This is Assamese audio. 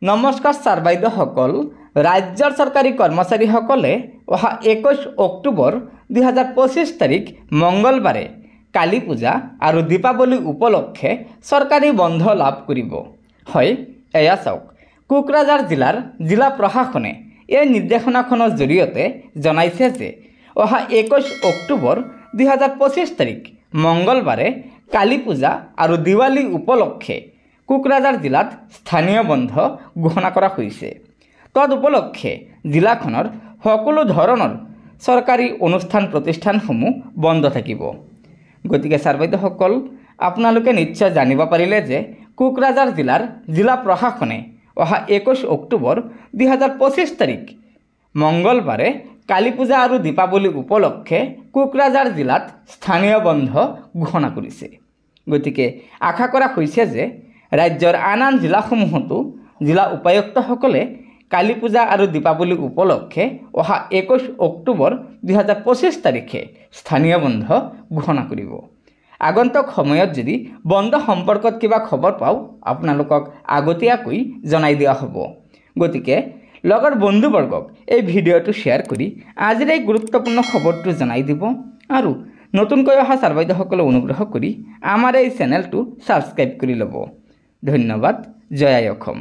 নমস্কাৰ ছাৰ বাইদেউসকল। ৰাজ্যৰ চৰকাৰী কৰ্মচাৰীসকলে অহা 21 অক্টোবৰ 2025 তাৰিখ মঙ্গলবাৰে কালী পূজা আৰু দীপাৱলী উপলক্ষে চৰকাৰী বন্ধ লাভ কৰিব। হয়, এয়া চাওক, কোকৰাঝাৰ জিলাৰ জিলা প্ৰশাসনে এই নিৰ্দেশনাখনৰ জৰিয়তে জনাইছে যে অহা 21 অক্টোবৰ 2025 তাৰিখ মঙ্গলবাৰে কালী পূজা আৰু দিৱালী উপলক্ষে কোকৰাঝাৰ জিলাত স্থানীয় বন্ধ ঘোষণা কৰা হৈছে। তদ উপলক্ষে জিলাখনৰ সকলো ধৰণৰ চৰকাৰী অনুষ্ঠান প্ৰতিষ্ঠানসমূহ বন্ধ থাকিব। গতিকে ছাৰ বাইদেউসকল, আপোনালোকে নিশ্চয় জানিব পাৰিলে যে কোকৰাঝাৰ জিলাৰ জিলা প্ৰশাসনে অহা 21 অক্টোবৰ 2025 তাৰিখ মঙ্গলবাৰে কালী পূজা আৰু দীপাৱলী উপলক্ষে কোকৰাঝাৰ জিলাত স্থানীয় বন্ধ ঘোষণা কৰিছে। গতিকে আশা কৰা হৈছে যে ৰাজ্যৰ আন আন জিলাসমূহতো জিলা উপায়ুক্তসকলে কালী পূজা আৰু দীপাৱলী উপলক্ষে অহা 21 অক্টোবৰ 2025 তাৰিখে স্থানীয় বন্ধ ঘোষণা কৰিব। আগন্তুক সময়ত যদি বন্ধ সম্পৰ্কত কিবা খবৰ পাওঁ আপোনালোকক আগতীয়াকৈ জনাই দিয়া হ'ব। গতিকে লগৰ বন্ধুবৰ্গক এই ভিডিঅ'টো শ্বেয়াৰ কৰি আজিৰ এই গুৰুত্বপূৰ্ণ খবৰটো জনাই দিব আৰু নতুনকৈ অহা ছাৰ বাইদেউসকলে অনুগ্ৰহ কৰি আমাৰ এই চেনেলটো ছাবস্ক্ৰাইব কৰি ল'ব। ধন্যবাদ। জয় আই অসম।